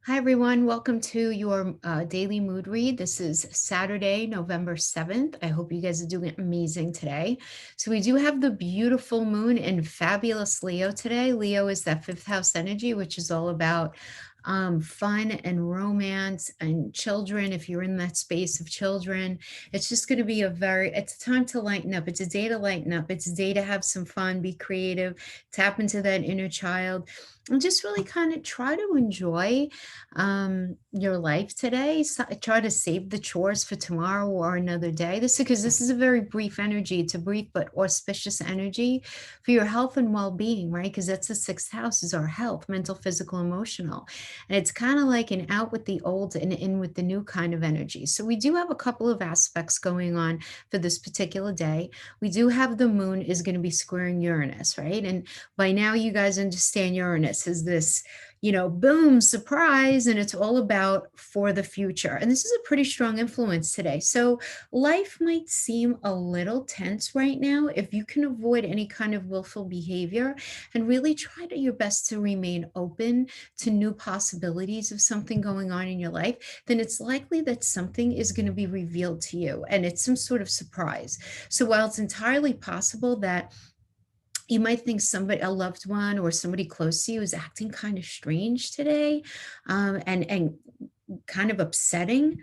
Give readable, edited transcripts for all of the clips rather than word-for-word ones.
Hi, everyone. Welcome to your daily mood read. This is Saturday, November 7th. I hope you guys are doing amazing today. So, we do have the beautiful moon in fabulous Leo today. Leo is that fifth house energy, which is all about fun and romance and children. If you're in that space of children, it's just going to be it's a time to lighten up. It's a day to lighten up. It's a day to have some fun, be creative, tap into that inner child, and just really kind of try to enjoy your life today. Try to save the chores for tomorrow or another day. This is a very brief energy. It's a brief but auspicious energy for your health and well-being, right? Because that's the sixth house is our health, mental, physical, emotional. And it's kind of like an out with the old and in with the new kind of energy. So we do have a couple of aspects going on for this particular day. We do have the moon is going to be squaring Uranus, right? And by now you guys understand Uranus is this, boom, surprise, and it's all about for the future. And this is a pretty strong influence today. So life might seem a little tense right now. If you can avoid any kind of willful behavior and really try to your best to remain open to new possibilities of something going on in your life, then it's likely that something is going to be revealed to you and it's some sort of surprise. So while it's entirely possible that you might think somebody, a loved one or somebody close to you, is acting kind of strange today, and kind of upsetting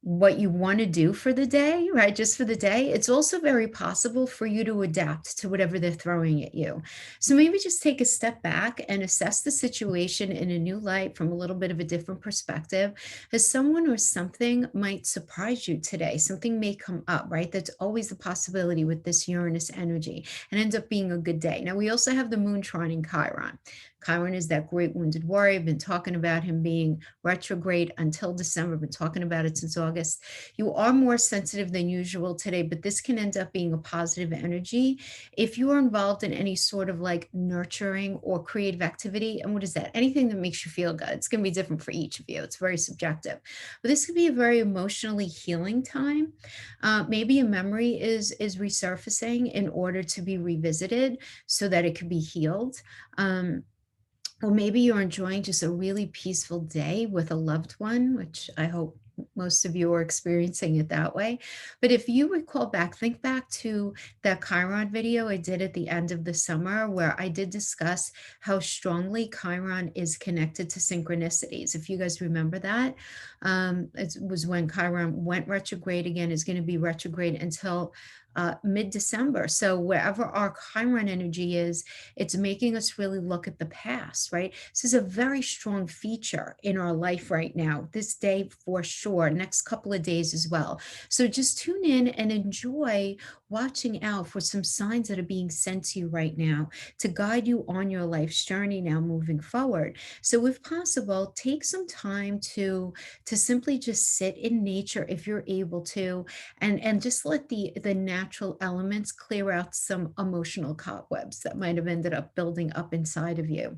what you want to do for the day, right? Just for the day. It's also very possible for you to adapt to whatever they're throwing at you. So maybe just take a step back and assess the situation in a new light from a little bit of a different perspective, as someone or something might surprise you today. Something may come up, right? That's always the possibility with this Uranus energy and end up being a good day. Now, we also have the moon trining Chiron. Chiron is that great wounded warrior. I've been talking about him being retrograde until December. I've been talking about it since August. You are more sensitive than usual today, but this can end up being a positive energy if you are involved in any sort of like nurturing or creative activity. And what is that? Anything that makes you feel good. It's going to be different for each of you. It's very subjective, but this could be a very emotionally healing time. Maybe a memory is resurfacing in order to be revisited so that it could be healed. Or maybe you're enjoying just a really peaceful day with a loved one, which I hope most of you are experiencing it that way. But if you recall back, think back to that Chiron video I did at the end of the summer, where I did discuss how strongly Chiron is connected to synchronicities. If you guys remember that, it was when Chiron went retrograde again, is going to be retrograde until mid-December. So wherever our Chiron energy is, it's making us really look at the past, right? This is a very strong feature in our life right now, this day for sure, next couple of days as well. So just tune in and enjoy watching out for some signs that are being sent to you right now to guide you on your life's journey now moving forward. So if possible, take some time to simply just sit in nature if you're able to, and just let the natural elements clear out some emotional cobwebs that might have ended up building up inside of you.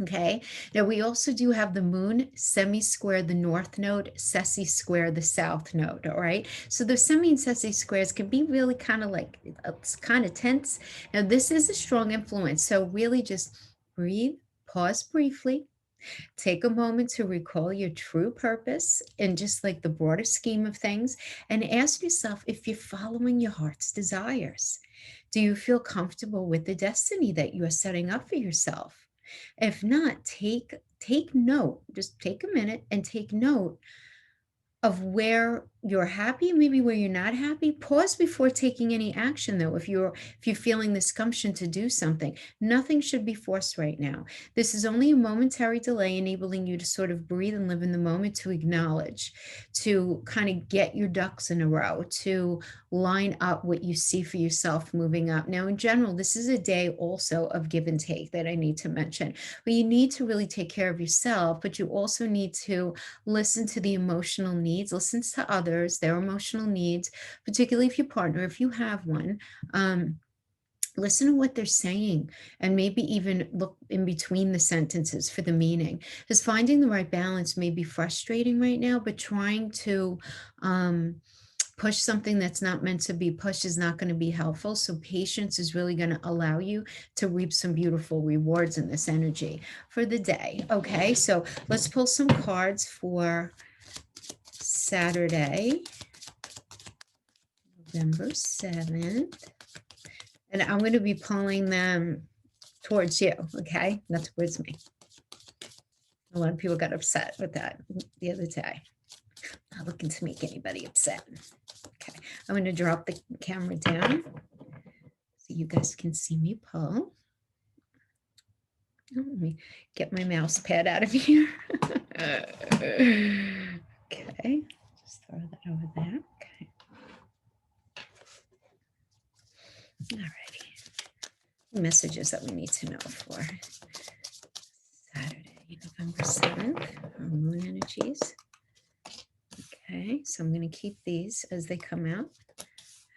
Okay. Now we also do have the moon semi-square the north node, sessi square the south node. All right. So the semi and sessi squares can be really kind of like, it's kind of tense. Now this is a strong influence. So really just breathe, pause briefly, take a moment to recall your true purpose in just like the broader scheme of things, and ask yourself if you're following your heart's desires. Do you feel comfortable with the destiny that you are setting up for yourself? If not, take note. Just take a minute and take note of where you're happy, maybe where you're not happy. Pause before taking any action, though. If you're feeling this gumption to do something, nothing should be forced right now. This is only a momentary delay, enabling you to sort of breathe and live in the moment, to acknowledge, to kind of get your ducks in a row, to line up what you see for yourself moving up. Now, in general, this is a day also of give and take that I need to mention. But you need to really take care of yourself, but you also need to listen to the emotional needs, listen to others, their emotional needs, particularly if your partner, if you have one. Listen to what they're saying, and maybe even look in between the sentences for the meaning. Because finding the right balance may be frustrating right now, but trying to Push something that's not meant to be pushed is not going to be helpful. So patience is really going to allow you to reap some beautiful rewards in this energy for the day. Okay, so let's pull some cards for Saturday, November 7th. And I'm going to be pulling them towards you, okay? Not towards me. A lot of people got upset with that the other day. Not looking to make anybody upset. Okay, I'm going to drop the camera down so you guys can see me pull. Oh, let me get my mouse pad out of here. Okay, just throw that over there. Okay. Alrighty. Messages that we need to know for Saturday, November 7th, our moon energies. Okay, so I'm going to keep these as they come out,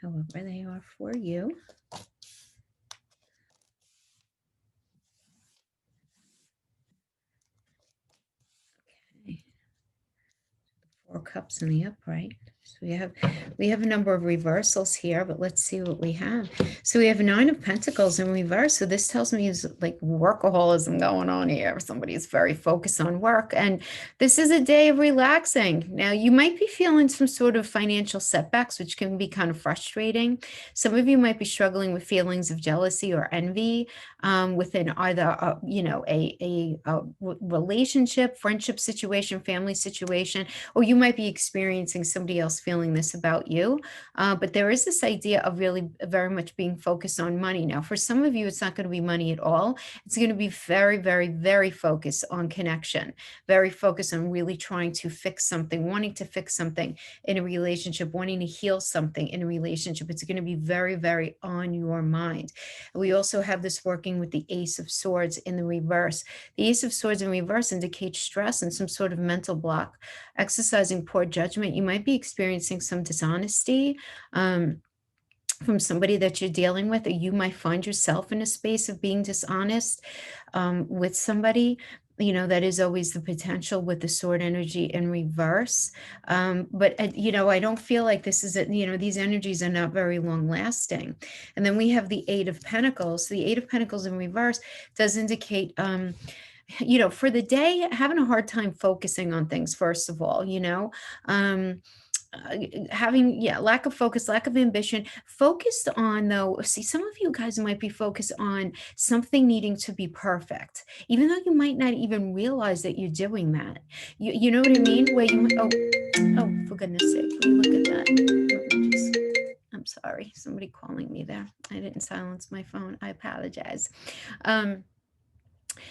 however they are for you. Okay. 4 cups in the upright. So we have a number of reversals here, but let's see what we have. So we have 9 of Pentacles in reverse. So this tells me is like workaholism going on here. Somebody's very focused on work, and this is a day of relaxing. Now you might be feeling some sort of financial setbacks, which can be kind of frustrating. Some of you might be struggling with feelings of jealousy or envy within either a relationship, friendship situation, family situation, or you might be experiencing somebody else feeling this about you. But there is this idea of really very much being focused on money. Now, for some of you, it's not going to be money at all. It's going to be very, very, very focused on connection, very focused on really trying to fix something, wanting to fix something in a relationship, wanting to heal something in a relationship. It's going to be very, very on your mind. We also have this working with the Ace of Swords in the reverse. The Ace of Swords in reverse indicates stress and some sort of mental block, exercising poor judgment. You might be experiencing some dishonesty from somebody that you're dealing with, or you might find yourself in a space of being dishonest with somebody. You know, that is always the potential with the sword energy in reverse. But I don't feel like this is these energies are not very long lasting. And then we have the 8 of Pentacles. The 8 of Pentacles in reverse does indicate for the day, having a hard time focusing on things, first of all, having lack of focus, lack of ambition, focused on, though, see, some of you guys might be focused on something needing to be perfect, even though you might not even realize that you're doing that. You know what I mean? Where you oh, for goodness sake, let me look at that. I'm sorry, somebody calling me there. I didn't silence my phone. I apologize.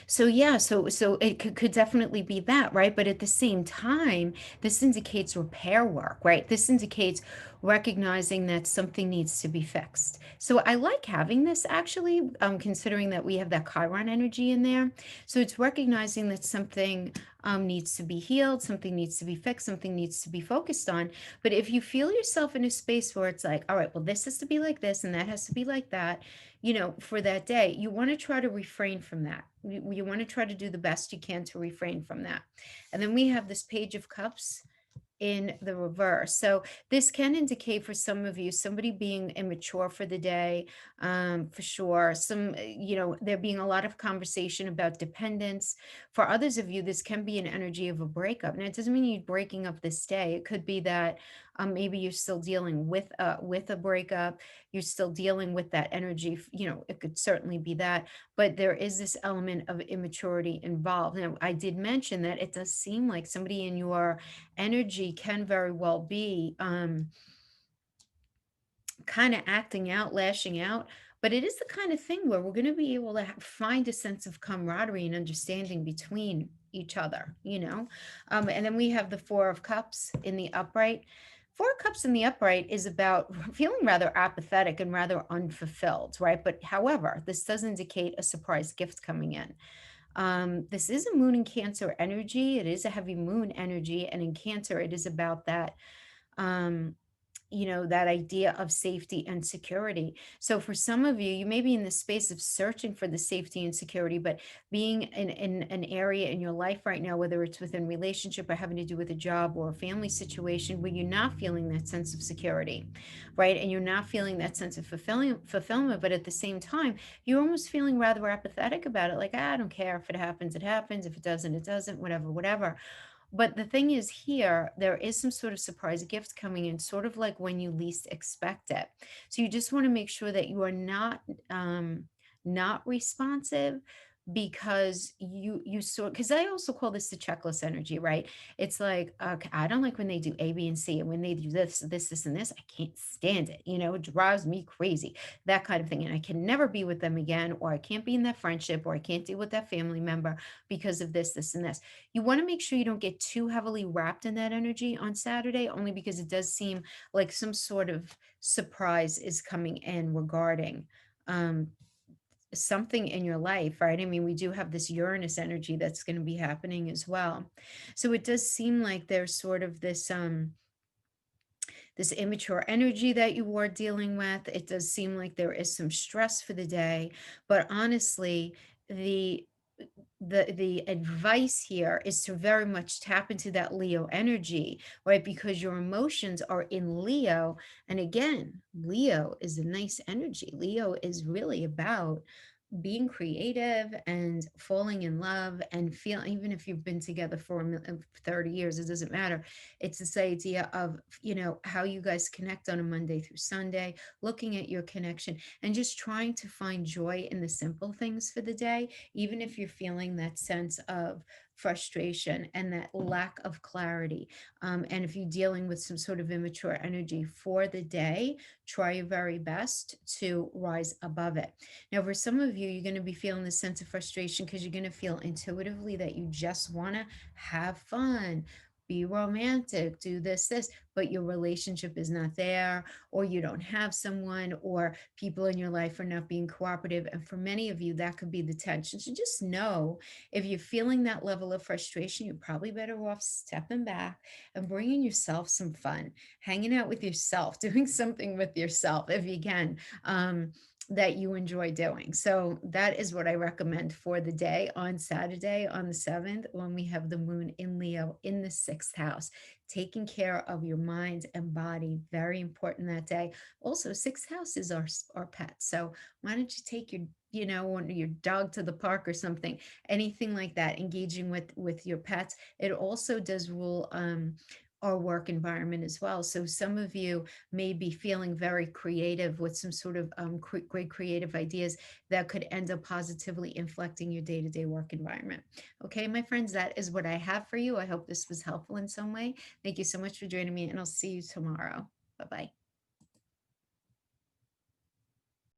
So it could definitely be that, right? But at the same time, this indicates repair work, right? This indicates recognizing that something needs to be fixed. So I like having this, actually, considering that we have that Chiron energy in there. So it's recognizing that something needs to be healed, something needs to be fixed, something needs to be focused on. But if you feel yourself in a space where it's like, all right, well, this has to be like this and that has to be like that, for that day, you want to try to refrain from that. You want to try to do the best you can to refrain from that. And then we have this Page of Cups in the reverse. So this can indicate for some of you, somebody being immature for the day, for sure. There being a lot of conversation about dependence. For others of you, this can be an energy of a breakup. Now, it doesn't mean you're breaking up this day. It could be that maybe you're still dealing with a breakup. You're still dealing with that energy. It could certainly be that, but there is this element of immaturity involved. Now, I did mention that it does seem like somebody in your energy can very well be kind of acting out, lashing out, but it is the kind of thing where we're going to be able to find a sense of camaraderie and understanding between each other, and then we have the 4 of Cups in the upright. 4 of Cups in the upright is about feeling rather apathetic and rather unfulfilled, right? But however, this does indicate a surprise gift coming in. This is a moon in Cancer energy. It is a heavy moon energy. And in Cancer, it is about that that idea of safety and security. So for some of you, you may be in the space of searching for the safety and security, but being in an area in your life right now, whether it's within relationship or having to do with a job or a family situation where you're not feeling that sense of security, right? And you're not feeling that sense of fulfillment, but at the same time, you're almost feeling rather apathetic about it. Like, I don't care if it happens, it happens. If it doesn't, it doesn't, whatever, whatever. But the thing is here, there is some sort of surprise gift coming in, sort of like when you least expect it. So you just want to make sure that you are not responsive, because you sort, because I also call this the checklist energy, right? It's like, okay, I don't like when they do A, B, and C, and when they do this, and this, I can't stand it. It drives me crazy, that kind of thing. And I can never be with them again, or I can't be in that friendship, or I can't deal with that family member because of this, and this. You want to make sure you don't get too heavily wrapped in that energy on Saturday, only because it does seem like some sort of surprise is coming in regarding um, something in your life, right? I mean, we do have this Uranus energy that's going to be happening as well. So it does seem like there's sort of this immature energy that you are dealing with. It does seem like there is some stress for the day, but honestly, the the advice here is to very much tap into that Leo energy, right? Because your emotions are in Leo. And again, Leo is a nice energy. Leo is really about being creative and falling in love and feel, even if you've been together for 30 years, it doesn't matter. It's this idea of how you guys connect on a Monday through Sunday, looking at your connection and just trying to find joy in the simple things for the day, even if you're feeling that sense of frustration and that lack of clarity. And if you're dealing with some sort of immature energy for the day, try your very best to rise above it. Now, for some of you, you're going to be feeling this sense of frustration because you're going to feel intuitively that you just want to have fun, be romantic, do this, but your relationship is not there, or you don't have someone, or people in your life are not being cooperative. And for many of you, that could be the tension. So just know, if you're feeling that level of frustration, you're probably better off stepping back and bringing yourself some fun, hanging out with yourself, doing something with yourself if you can. That you enjoy doing. So that is what I recommend for the day on Saturday, on the 7th, when we have the moon in Leo in the 6th house. Taking care of your mind and body, very important that day. Also, 6th house is our pet. So why don't you take your dog to the park or something, anything like that, engaging with your pets. It also does rule our work environment as well. So some of you may be feeling very creative with some sort of great creative ideas that could end up positively inflecting your day-to-day work environment. Okay, my friends, that is what I have for you. I hope this was helpful in some way. Thank you so much for joining me, and I'll see you tomorrow. Bye-bye.